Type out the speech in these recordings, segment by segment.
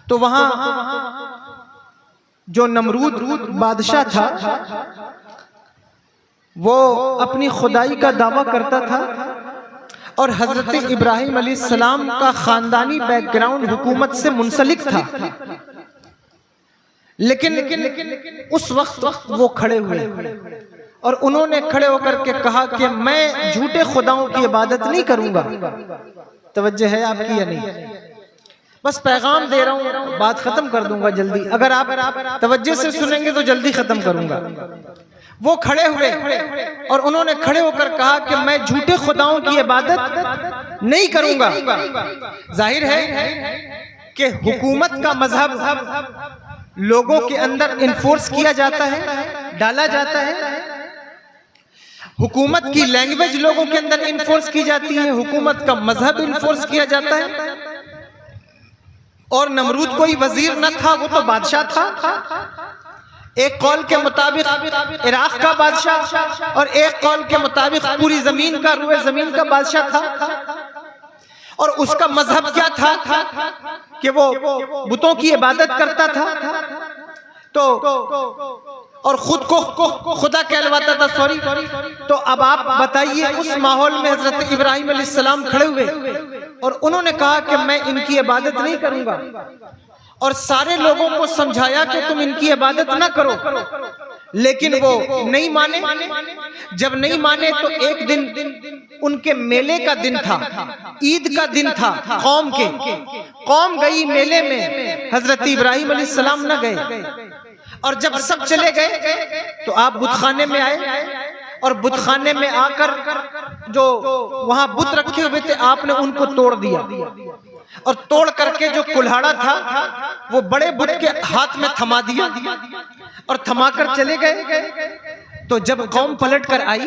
تو وہاں جو نمرود بادشاہ تھا وہ اپنی خدائی کا دعویٰ کرتا تھا، اور حضرت ابراہیم علیہ السلام کا خاندانی بیک گراؤنڈ حکومت سے منسلک تھا، لیکن اس وقت وہ کھڑے ہوئے اور انہوں نے کھڑے ہو کر کے کہا کہ میں جھوٹے خداؤں کی عبادت نہیں کروں گا۔ توجہ ہے آپ کی یا نہیں؟ بس پیغام دے رہا ہوں، بات ختم کر دوں گا جلدی، اگر آپ توجہ سے سنیں گے تو جلدی ختم کروں گا۔ وہ کھڑے ہوئے اور انہوں نے کھڑے ہو کر کہا کہ میں جھوٹے خداؤں کی عبادت نہیں کروں گا۔ ظاہر ہے کہ حکومت کا مذہب لوگوں کے اندر انفورس کیا جاتا ہے، ڈالا جاتا ہے، حکومت کی لینگویج لوگوں کے اندر انفورس کی جاتی ہے، حکومت کا مذہب انفورس کیا جاتا ہے۔ اور نمرود کوئی وزیر نہ تھا، وہ تو بادشاہ تھا، ایک قول کے مطابق عراق کا بادشاہ اور ایک قول کے مطابق پوری زمین کا، روئے زمین کا بادشاہ تھا۔ اور اس کا مذہب کیا تھا کہ وہ بتوں کی عبادت کرتا تھا، اور خود کو خدا کہلواتا تھا، سوری۔ تو اب آپ بتائیے، اس ماحول میں حضرت ابراہیم علیہ السلام کھڑے ہوئے اور انہوں نے کہا کہ میں ان کی عبادت نہیں کروں گا، اور سارے لوگوں کو سمجھایا کہ تم ان کی عبادت نہ کرو، لیکن وہ نہیں مانے۔ جب نہیں مانے تو ایک دن ان کے میلے کا دن تھا، عید کا دن تھا قوم کے، قوم گئی میلے میں، حضرت ابراہیم علیہ السلام نہ گئے۔ اور جب سب چلے گئے تو آپ بت خانے میں آئے، اور بت خانے میں آ کر جو وہاں بت رکھے ہوئے تھے آپ نے ان کو توڑ دیا، اور توڑ کر کے جو کلہاڑا تھا وہ بڑے بت کے ہاتھ میں تھما دیا، اور تھما کر چلے گئے۔ تو جب قوم پلٹ کر آئی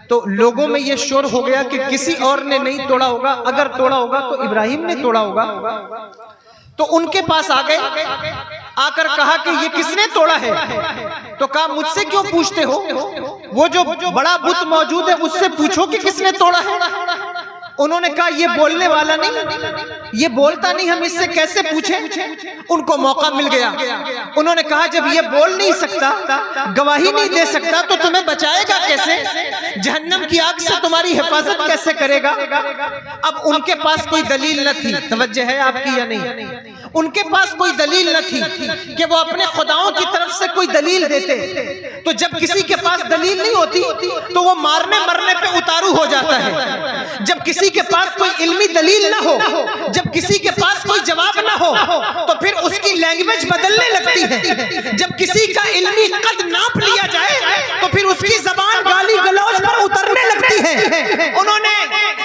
تو لوگوں میں یہ شور ہو گیا کہ کسی اور نے نہیں توڑا ہوگا، اگر توڑا ہوگا تو ابراہیم نے توڑا ہوگا۔ تو ان کے پاس آ گئے، آ کر کہا کہ یہ کس نے توڑا ہے؟ تو کہا مجھ سے کیوں پوچھتے ہو، وہ جو بڑا بت موجود ہے اس سے پوچھو کہ کس نے توڑا ہے۔ انہوں نے کہا یہ بولنے والا نہیں، یہ بولتا نہیں، ہم اس سے کیسے پوچھیں؟ ان کو موقع مل گیا، انہوں نے کہا جب یہ بول نہیں سکتا، گواہی نہیں دے سکتا، تو تمہیں بچائے گا کیسے؟ جہنم کی آگ سے تمہاری حفاظت کیسے کرے گا؟ اب ان کے پاس کوئی دلیل نہ تھی، توجہ ہے آپ کی یا نہیں؟ ان کے پاس کوئی دلیل نہ تھی کہ وہ اپنے خداؤں کی طرف سے کوئی دلیل دیتے۔ تو جب کسی کے پاس دلیل نہیں ہوتی تو وہ مارنے مرنے پہ اتارو ہو جاتا ہے۔ جب کسی کے پاس کوئی علمی دلیل نہ ہو، جب کسی کے پاس کوئی جواب نہ ہو، تو پھر اس کی لینگویج بدلنے لگتی ہے۔ جب کسی کا علمی قد ناپ لیا جائے تو پھر اس کی زبان گالی گلوچ پر اترنے لگتی ہے۔ انہوں نے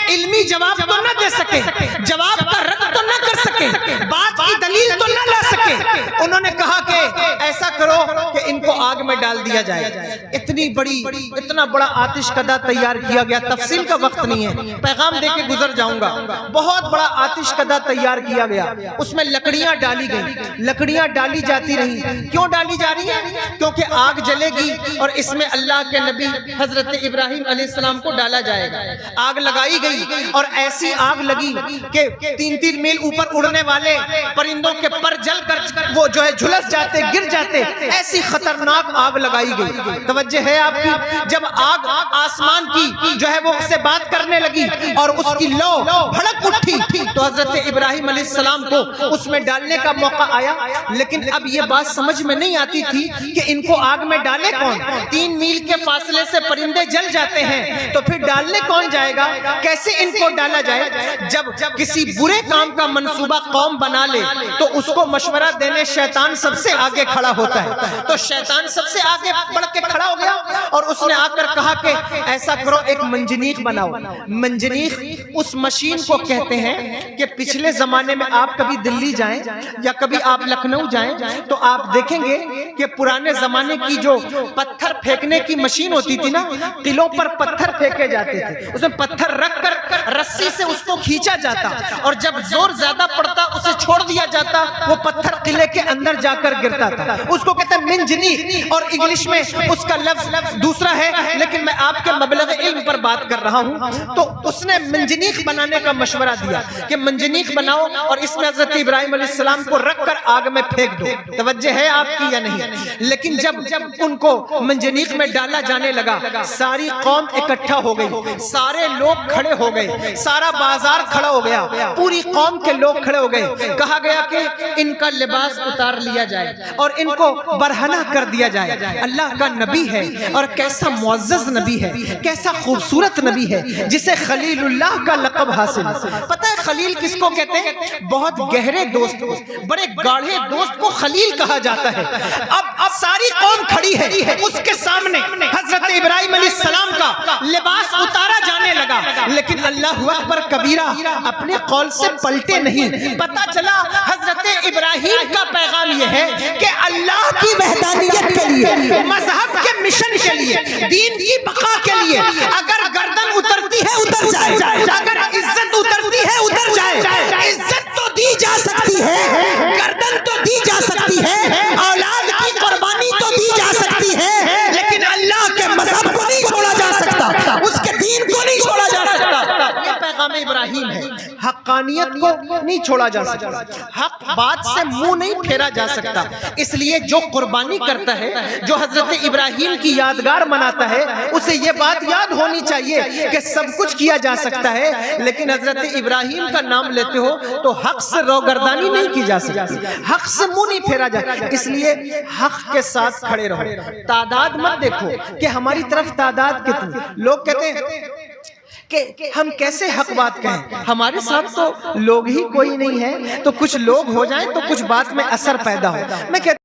علمی جواب تو نہ دے سکے، جواب کا رد تو نہ کر سکے، بات کی دلیل تو نہ لا سکے۔ انہوں نے کہا کہ ایسا کرو کہ ان کو آگ میں ڈال دیا جائے۔ اتنا بڑا آتش کدہ تیار کیا گیا، تفصیل کا وقت نہیں ہے، پیغام دے کے گزر جاؤں گا۔ بہت بڑا آتش کدہ تیار کیا گیا، اس میں لکڑیاں ڈالی گئیں، لکڑیاں ڈالی جاتی رہیں۔ کیوں ڈالی جا رہی ہیں؟ کیونکہ آگ جلے گی اور اس میں اللہ کے نبی حضرت ابراہیم علیہ السلام کو ڈالا جائے گا۔ آگ لگائی گئی اور ایسی آگ لگی کہ 3-3 میل اوپر اڑنے والے پرندوں کے پر جل کر وہ جو ہے جھلس جاتے، گر جاتے، ایسی خطرناک آگ لگائی گئی۔ توجہ ہے آپ کی؟ جب آگ آسمان کی جو ہے وہ سے بات کرنے لگی اور اس کی لو بھڑک اٹھی تو حضرت ابراہیم علیہ السلام کو اس میں ڈالنے کا موقع آیا، لیکن اب یہ بات سمجھ میں نہیں آتی تھی کہ ان کو آگ میں ڈالے کون؟ 3 میل کے فاصلے سے پرندے جل جاتے ہیں تو پھر ڈالنے کون جائے گا؟ کیسے ان کو ڈالا جائے؟ جب کسی برے کام کا منصوبہ قوم بنا لے تو اس کو مشورہ دینے شیطان سب سے آگے کھڑا ہوتا ہے۔ تو شیطان سب سے آگے بڑھ کے کھڑا ہو گیا اور اس نے آ کر کہا کہ ایسا کرو، ایک منجنیق بناؤ۔ منجنیق اس مشین کو کہتے ہیں کہ پچھلے زمانے میں آپ کبھی دلی جائیں یا کبھی آپ لکھنؤ جائیں تو آپ دیکھیں گے کہ پرانے زمانے کی جو پتھر پھینکنے کی مشین ہوتی تھی نا، قلعوں پر پتھر پھینکے جاتے تھے، اس میں پتھر رکھ کر رسی سے اس کو کھینچا جاتا، اور جب زور زیادہ پڑتا اسے چھوڑ دیا جاتا، وہ پتھر قلعے کے اندر جا کر گرتا تھا۔ اس کو کہتے ہیں منجنیق، اور انگلش میں اس کا لفظ دوسرا ہے، لیکن میں آپ کے مبلغ علم پر بات کر رہا ہوں۔ تو اس نے منجنیق بنانے کا مشورہ دیا کہ منجنیق بناؤ اور اس میں حضرت ابراہیم علیہ السلام کو رکھ کر آگ میں پھینک دو۔ توجہ ہے آپ کی یا نہیں؟ لیکن جب ان کو منجنیق میں ڈالا جانے لگا، ساری قوم اکٹھا ہو گئی، سارے لوگ کھڑے ہو گئے، سارا بازار کھڑا ہو گیا، پوری قوم کے لوگ کھڑے ہو گئے۔ کہا گیا کہ ان کا لباس اتار لیا جائے اور ان کو برہنہ کر دیا جائے۔ اللہ کا نبی ہے اور کیسا معزز نبی ہے، کیسا خوبصورت نبی ہے جسے خلیل اللہ کا لقب حاصل ہے۔ پتہ ہے خلیل کس کو کہتے ہیں؟ بہت گہرے دوست کو، بڑے گاڑھے دوست کو خلیل کہا جاتا ہے۔ اب ساری قوم کھڑی ہے، اس کے سامنے حضرت ابراہیم علیہ السلام کا لباس اتارا جانے لگا، لیکن اللہ اکبر کبیرہ اپنے قول سے پلٹے نہیں۔ پتہ چلا حضرت ابراہیم کا پیغام یہ ہے کہ اللہ کی وحدانیت کے لیے، مذہب کے مشن کے لیے، دین کی بقا کے لیے اگر گردن اترتی ہے اتر جائے، اگر عزت اترتی ہے اتر جائے۔ عزت تو دی جا سکتی ہے، گردن تو دی جا سکتی ہے، اولاد کی قربانی تو دی جا سکتی ہے، لیکن اللہ کے مذہب کو نہیں چھوڑا جا سکتا، اس کے دین کو نہیں چھوڑا جا سکتا۔ یہ پیغام ابراہیم ہے، حقانیت کو نہیں چھوڑا جا سکتا، حق بات سے منہ نہیں پھیرا جا سکتا۔ اس لیے جو قربانی کرتا ہے، جو حضرت ابراہیم کی یادگار مناتا ہے، اسے یہ بات یاد ہونی چاہیے کہ سب کچھ کیا جا سکتا ہے، لیکن حضرت ابراہیم کا نام لیتے ہو تو حق سے روگردانی نہیں کی جا سکتی، حق سے منہ نہیں پھیرا جا سکتا۔ اس لیے حق کے ساتھ کھڑے رہو۔ تعداد مت دیکھو کہ ہماری طرف تعداد کتنی، لوگ کہتے ہیں کہ ہم کیسے حق بات کہیں، ہمارے ساتھ تو لوگ ہی کوئی نہیں ہے، تو کچھ لوگ ہو جائیں تو کچھ بات میں اثر پیدا ہو۔ میں کہتا